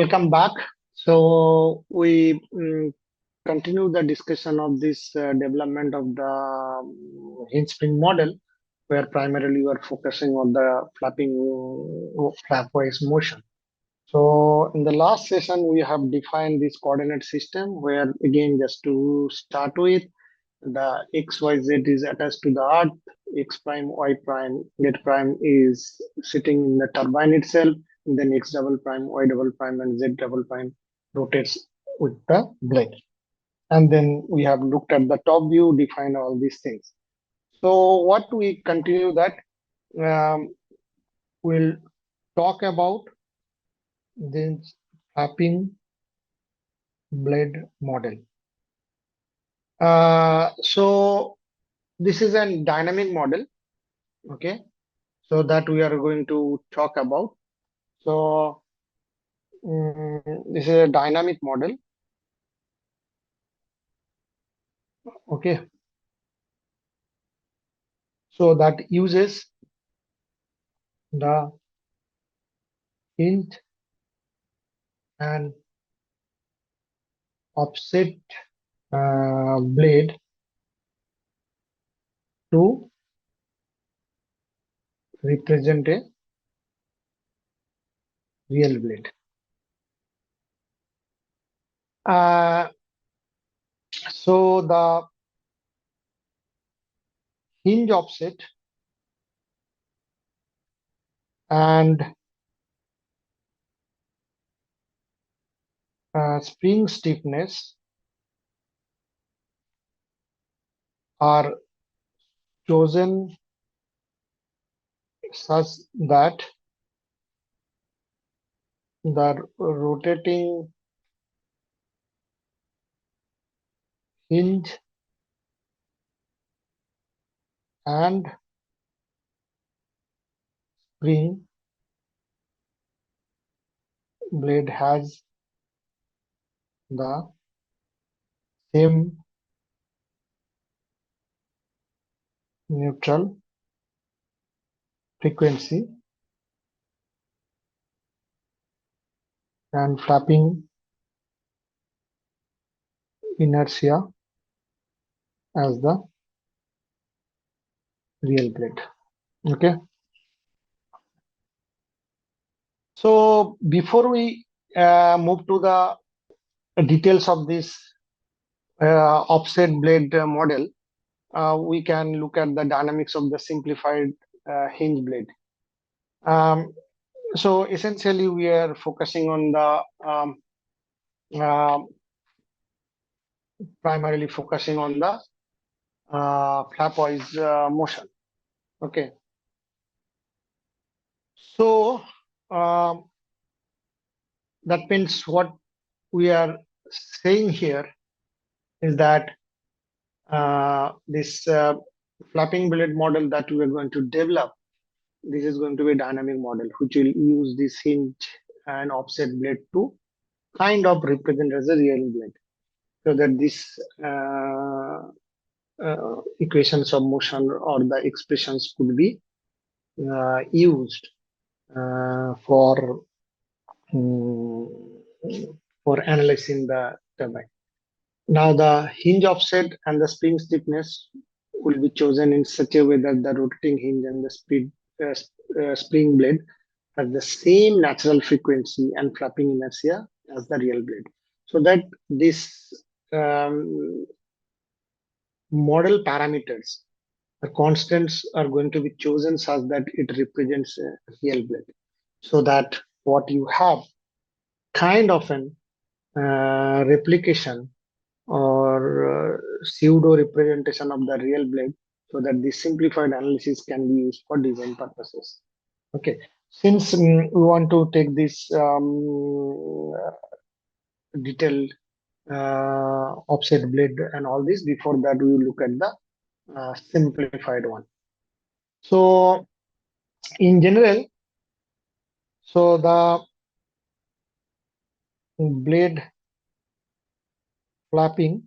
Welcome back. So we continue the discussion of this development of the hinge spring model, where primarily we are focusing on the flapping flapwise motion. So in the last session, we have defined this coordinate system, where again, just to start with, the XYZ is attached to the Earth, X prime, Y prime, Z prime is sitting in the turbine itself, and then X double prime, Y double prime, and Z double prime rotates with the blade. And then we have looked at the top view, defined all these things. So what we continue that, we'll talk about this flapping blade model. So this is a dynamic model, okay? So that we are going to talk about. So this is a dynamic model, okay? So that uses the hinge and offset blade to represent a real blade. So the hinge offset and spring stiffness are chosen such that the rotating hinge and spring blade has the same neutral frequency and flapping inertia as the real blade. Okay. So before we move to the details of this offset blade model, we can look at the dynamics of the simplified hinge blade. So essentially, we are focusing on the uh, primarily focusing on the flapwise motion. Okay. So that means what we are saying here is that this flapping blade model that we are going to develop, this is going to be a dynamic model which will use this hinge and offset blade to kind of represent as a real blade, so that this equations of motion or the expressions could be used for analyzing the turbine. Now the hinge offset and the spring stiffness will be chosen in such a way that the rotating hinge and the spring blade has the same natural frequency and flapping inertia as the real blade. So that this model parameters, the constants are going to be chosen such that it represents a real blade. So that what you have kind of an replication or pseudo representation of the real blade, so that the simplified analysis can be used for design purposes. Okay, since we want to take this detailed offset blade and all this, before that we will look at the simplified one. So in general, so the blade flapping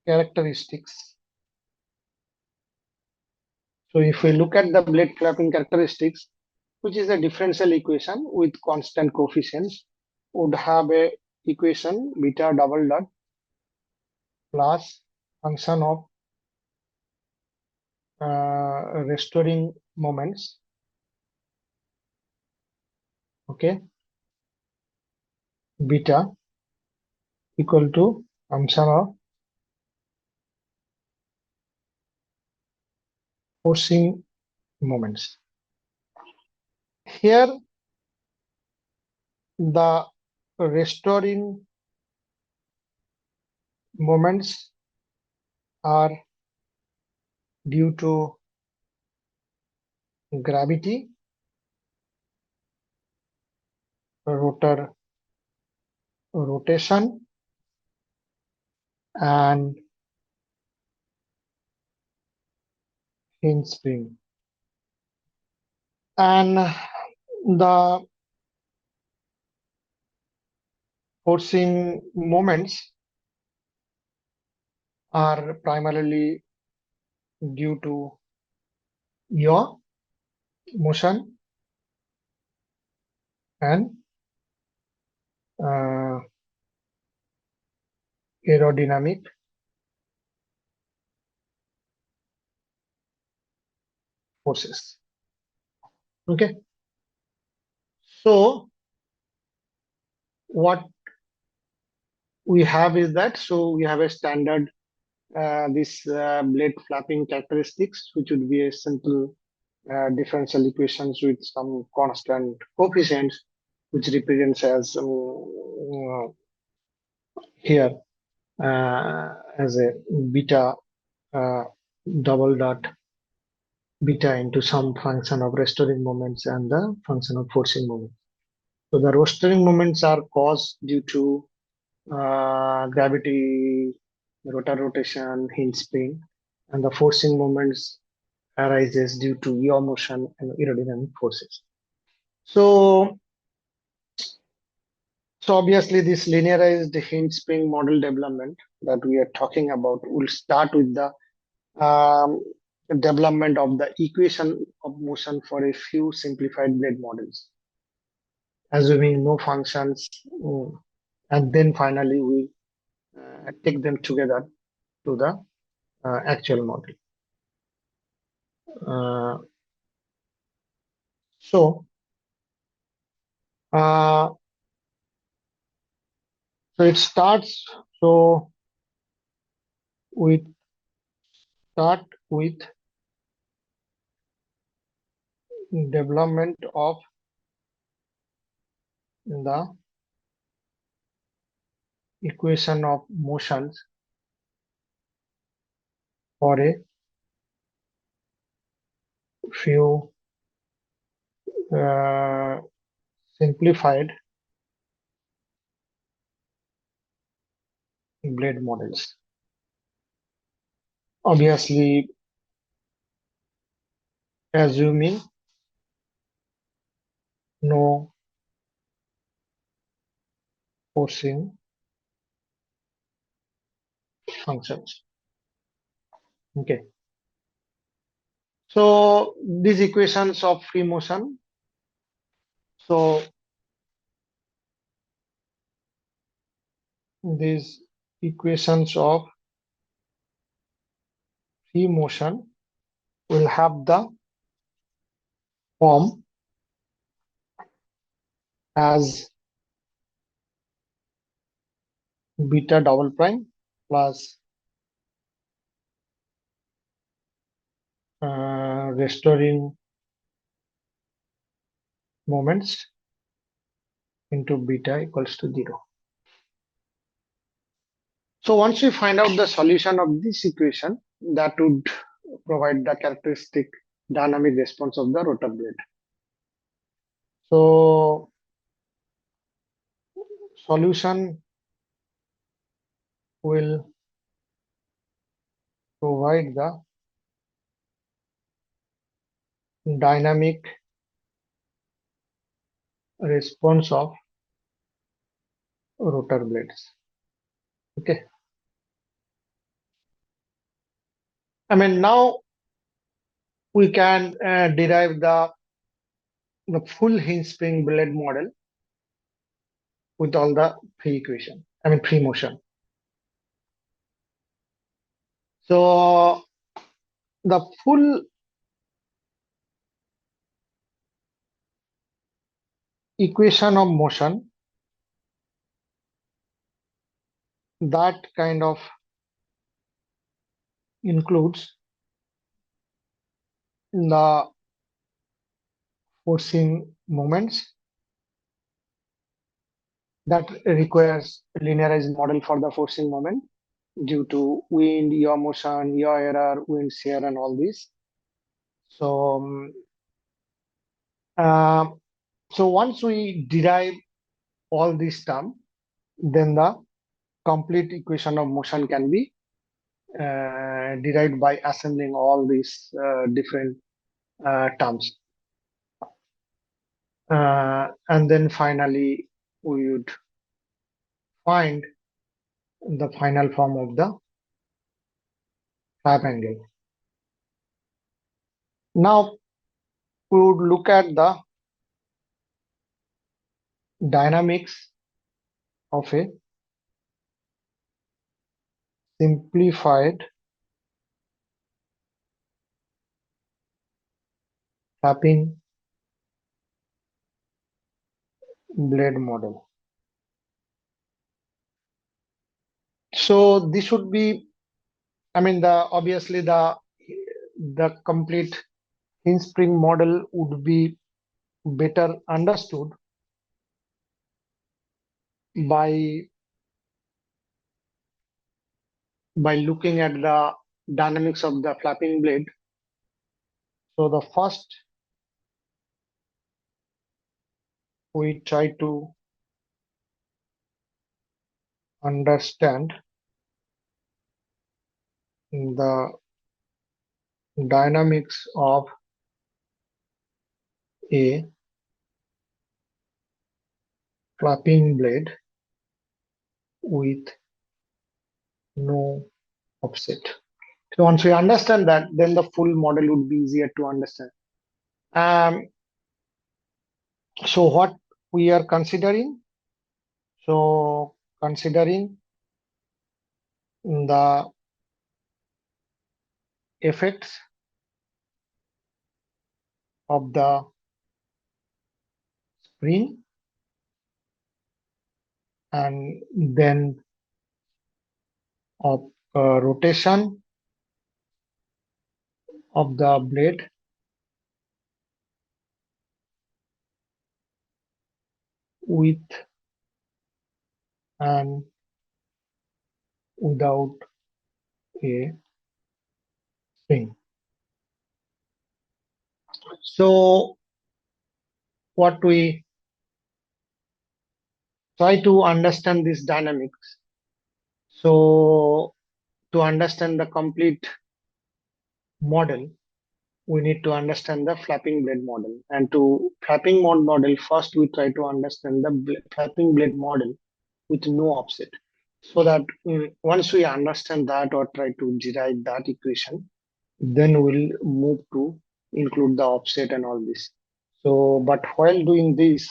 characteristics. So if we look at the blade flapping characteristics, which is a differential equation with constant coefficients, would have a equation beta double dot plus function of restoring moments, okay, beta equal to function of forcing moments. Here the restoring moments are due to gravity, rotor rotation, and hinge spring. And the forcing moments are primarily due to yaw motion and uh, aerodynamic forces. Okay, so what we have is that, so we have a standard this blade flapping characteristics, which would be a simple differential equations with some constant coefficients, which represents as here as a beta uh, double dot beta into some function of restoring moments and the function of forcing moments. So the restoring moments are caused due to gravity, rotor rotation, hinge spring, and the forcing moments arises due to yaw motion and aerodynamic forces. So, so obviously this linearized hinge spring model development that we are talking about will start with the um, development of the equation of motion for a few simplified blade models, assuming no functions, and then finally we take them together to the actual model. Uh, so, uh, so it starts. So we start with development of the equation of motions for a few uh, simplified blade models. Obviously, assuming no forcing functions. Okay. So these equations of free motion. So these equations of free motion will have the form as beta double prime plus restoring moments into beta equals to 0. So once we find out the solution of this equation, that would provide the characteristic dynamic response of the rotor blade. So solution will provide the dynamic response of rotor blades. Okay. I mean, now we can derive the the full hinge spring blade model with all the free motion. So the full equation of motion, that kind of includes the forcing moments that requires linearized model for the forcing moment due to wind, yaw motion, yaw error, wind shear, and all this. So, uh, so once we derive all this term, then the complete equation of motion can be derived by assembling all these different terms. And then finally, we would find the final form of the flap angle. Now, we would look at the dynamics of a simplified flapping blade model. So this would be, obviously the complete hinge spring model would be better understood by looking at the dynamics of the flapping blade. So the first, we try to understand the dynamics of a flapping blade with no offset. So once we understand that, then the full model would be easier to understand. So what we are considering? So considering the effects of the spring, and then of rotation of the blade with and without a spring. So what we try to understand this dynamics. So to understand the complete model, we need to understand the flapping blade model. And to flapping model, first we try to understand the flapping blade model with no offset. So that once we understand that or try to derive that equation, then we'll move to include the offset and all this. So, but while doing this,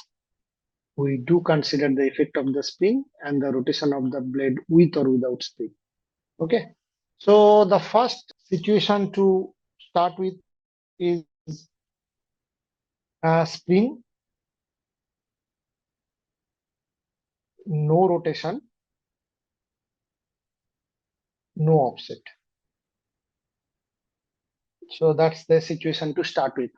we do consider the effect of the spring and the rotation of the blade with or without spring. Okay. So the first situation to start with is spring, no rotation, no offset. So that's the situation to start with.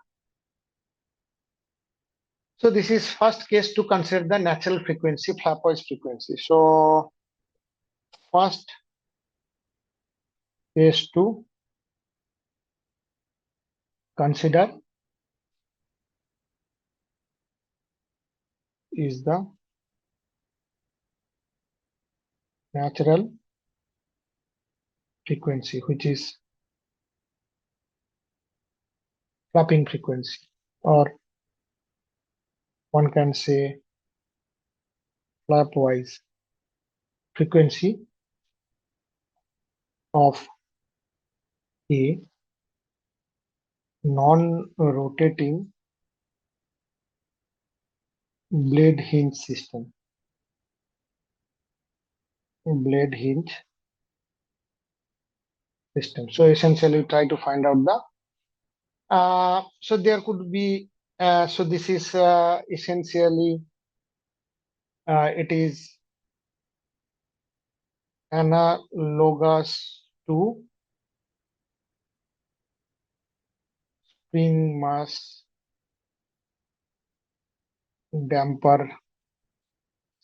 So this is first case to consider the natural frequency, flapwise frequency. So first case to consider is the natural frequency, which is flapping frequency, or one can say flapwise frequency of a non-rotating blade hinge system. Blade hinge system. So essentially try to find out the so there could be so this is essentially it is analogous to spring mass damper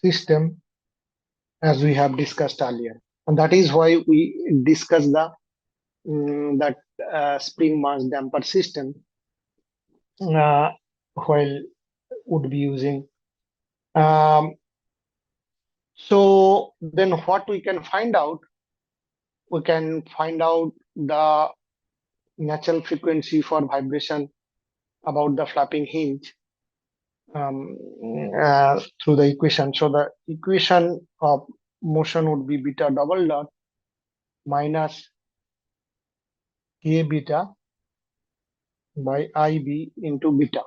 system as we have discussed earlier. And that is why we discussed the that spring mass damper system uh, while would be using. Um, so then what we can find out, we can find out the natural frequency for vibration about the flapping hinge through the equation. So the equation of motion would be beta double dot minus k beta by ib into beta.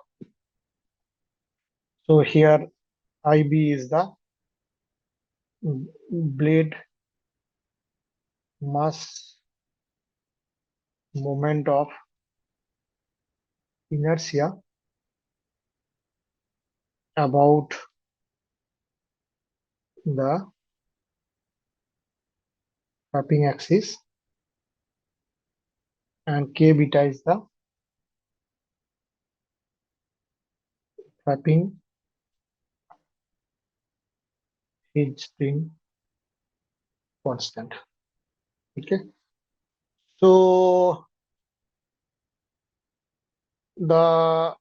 So here ib is the blade mass moment of inertia about the flapping axis, and k beta is the flapping hinge spring constant. Okay, so the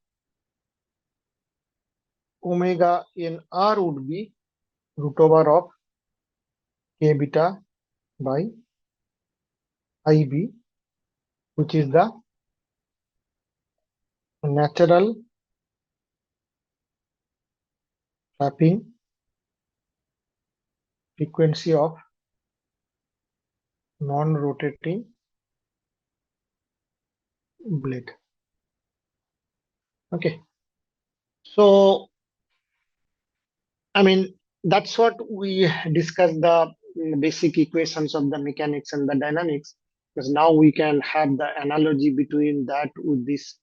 omega in r would be root over of k beta by ib, which is the natural flapping frequency of non-rotating blade. Okay, so I mean that's what we discussed the basic equations of the mechanics and the dynamics, because now we can have the analogy between that with this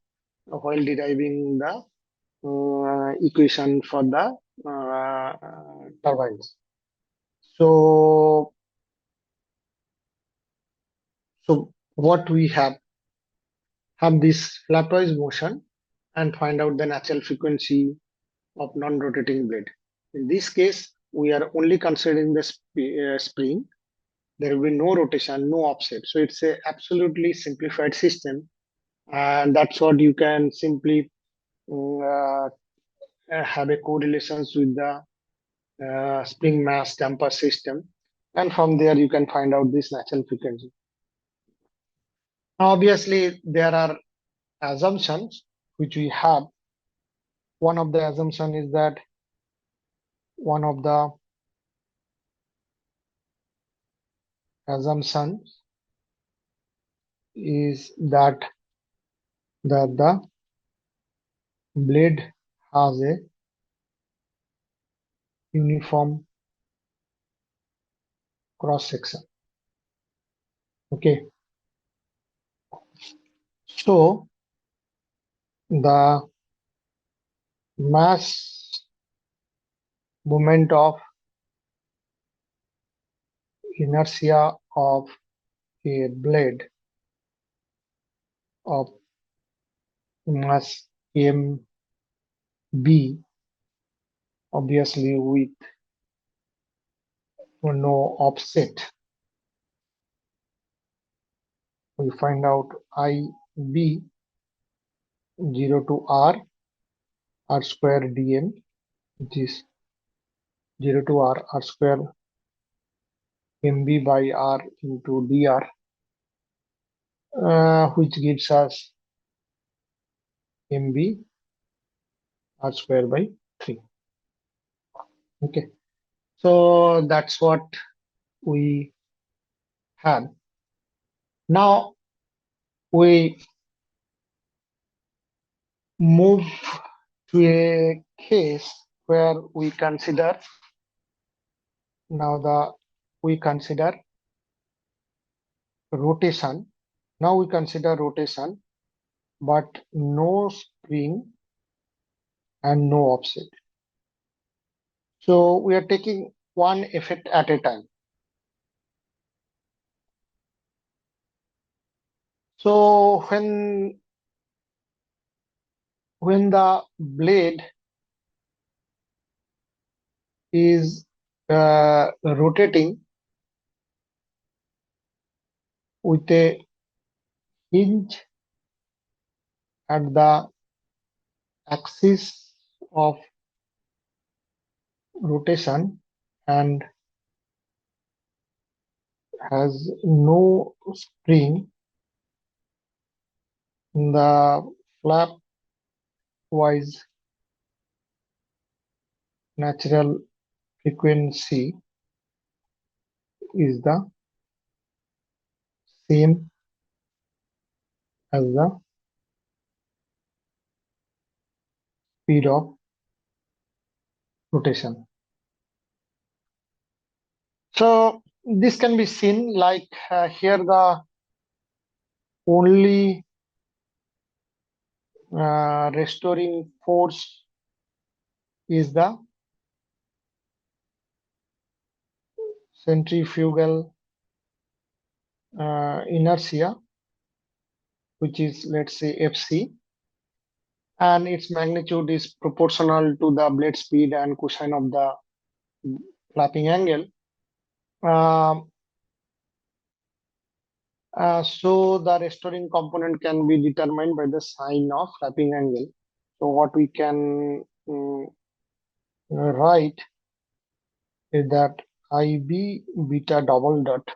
while deriving the equation for the turbines. So, so what we have this flapwise motion and find out the natural frequency of non-rotating blade. In this case, we are only considering the spring. There will be no rotation, no offset. So it's a absolutely simplified system, and that's what you can simply uh, have a correlations with the spring mass damper system, and from there you can find out this natural frequency. Now, obviously, there are assumptions which we have. One of the assumption is that one of the assumptions is that the blade has a uniform cross section. Okay, so the mass moment of inertia of a blade of mass mb, obviously with no offset, we find out ib 0 to r square dm, which is 0 to r square mb by r into dr, which gives us mb r square by 3. Okay, so that's what we had. Now we move to a case where we consider we consider rotation. Now we consider rotation, but no spring and no offset. So we are taking one effect at a time. So when the blade is rotating with a hinge at the axis of rotation and has no spring, the flap wise natural frequency is the same as the speed of rotation. So this can be seen like here the only restoring force is the centrifugal inertia, which is, let's say, Fc, and its magnitude is proportional to the blade speed and cosine of the flapping angle. Um, so the restoring component can be determined by the sine of flapping angle. So what we can write is that IB beta double dot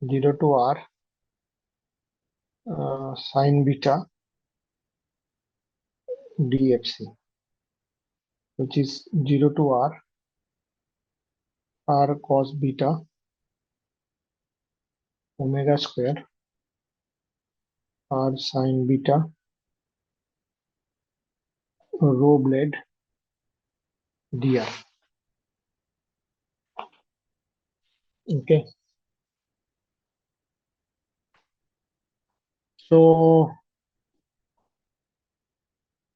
0 to R sine beta dfc, which is 0 to R cos beta omega square R sine beta rho blade dr. Okay, so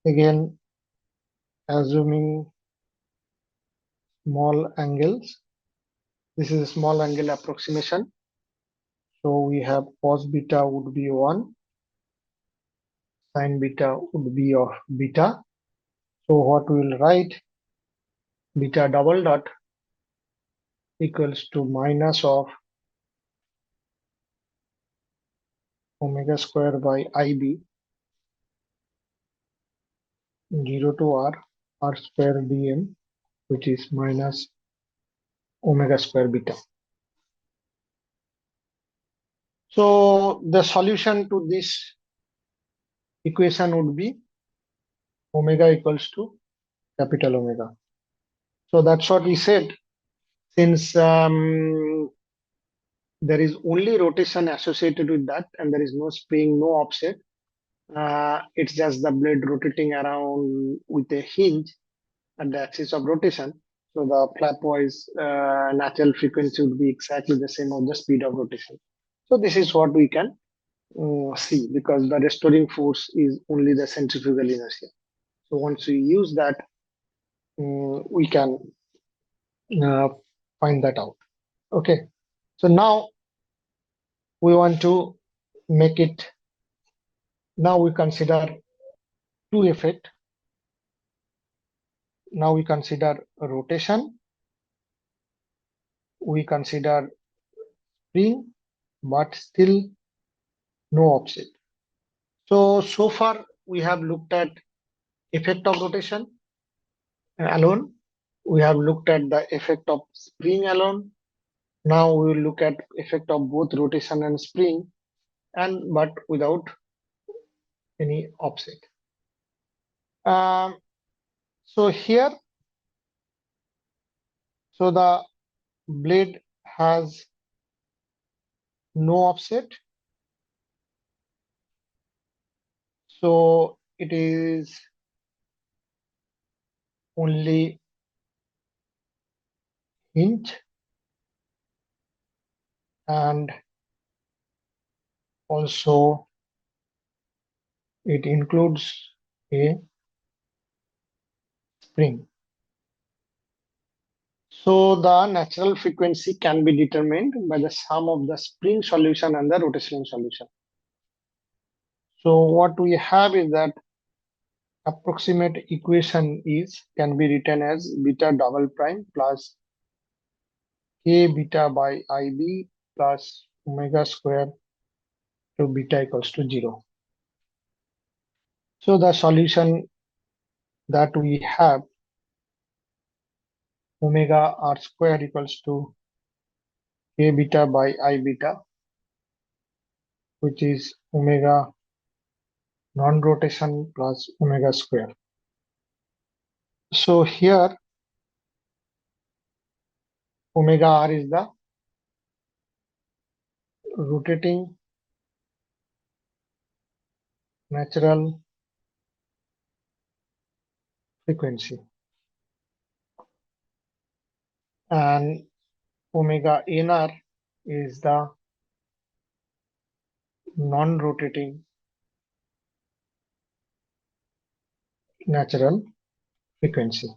again, assuming small angles, this is a small angle approximation. So we have cos beta would be 1, sine beta would be of beta. So what we will write, beta double dot equals to minus of omega square by IB 0 to R square dm, which is minus omega square beta. So the solution to this equation would be omega equals to capital omega. So that's what we said. Since there is only rotation associated with that and there is no spring, no offset, it's just the blade rotating around with a hinge at the axis of rotation. So the flap-wise natural frequency would be exactly the same of the speed of rotation. So this is what we can see, because the restoring force is only the centrifugal inertia. So once we use that, we can uh, find that out. Okay. So now we want to make it. Now we consider two effect. Now we consider rotation. We consider spring, but still no offset. So far we have looked at effect of rotation alone. We have looked at the effect of spring alone. Now we will look at effect of both rotation and spring, and but without any offset. Um, so here, so the blade has no offset. So it is only hinge and also it includes a spring. So the natural frequency can be determined by the sum of the spring solution and the rotational solution. So what we have is that approximate equation can be written as beta double prime plus k beta by ib plus omega square to beta equals to 0. So the solution that we have, omega r square equals to k beta by I beta, which is omega non-rotation plus omega square. So here omega r is the rotating natural frequency and omega nr is the non-rotating natural frequency.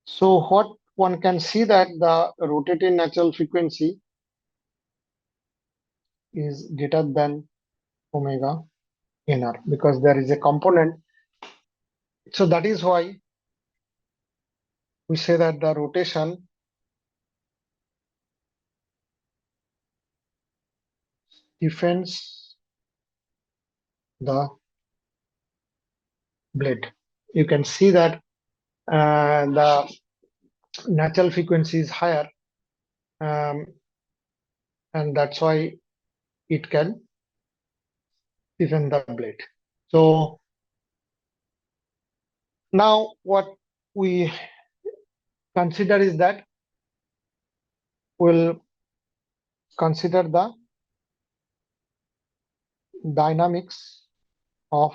So what one can see that the rotating natural frequency is greater than omega nr because there is a component. So that is why we say that the rotation defends the blade. You can see that the natural frequency is higher, um, and that's why it can defend the blade. So now what we consider is that we'll consider the dynamics of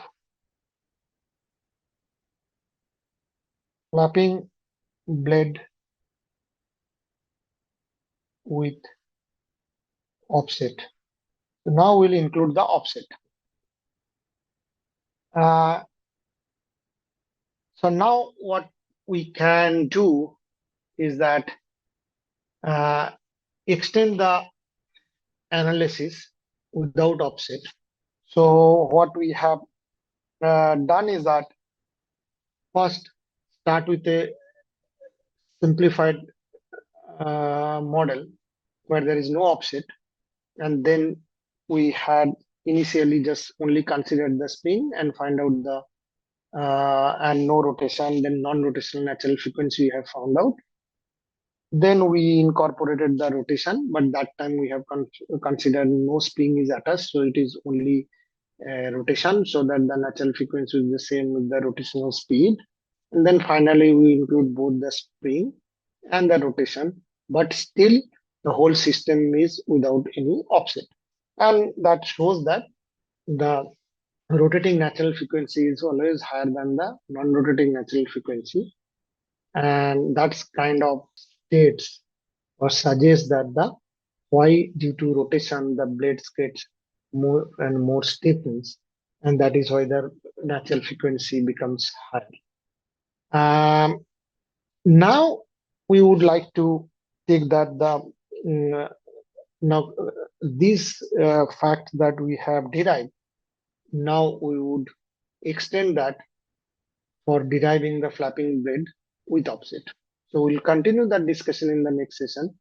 flapping blade with offset. So now we'll include the offset. So now what we can do is that extend the analysis without offset. So what we have done is that first start with a simplified model where there is no offset, and then we had initially just only considered the spin and find out the and no rotation, then non-rotational natural frequency we have found out. Then we incorporated the rotation, but that time we have considered no spring is attached, so it is only rotation, so that the natural frequency is the same with the rotational speed. And then finally we include both the spring and the rotation, but still the whole system is without any offset. And that shows that the rotating natural frequency is always higher than the non-rotating natural frequency. And that's kind of states or suggests that the why due to rotation the blades get more and more stiffens, and that is why the natural frequency becomes higher. Now we would like to take that the now this fact that we have derived, now we would extend that for deriving the flapping blade with offset. So we'll continue that discussion in the next session.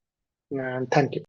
And thank you.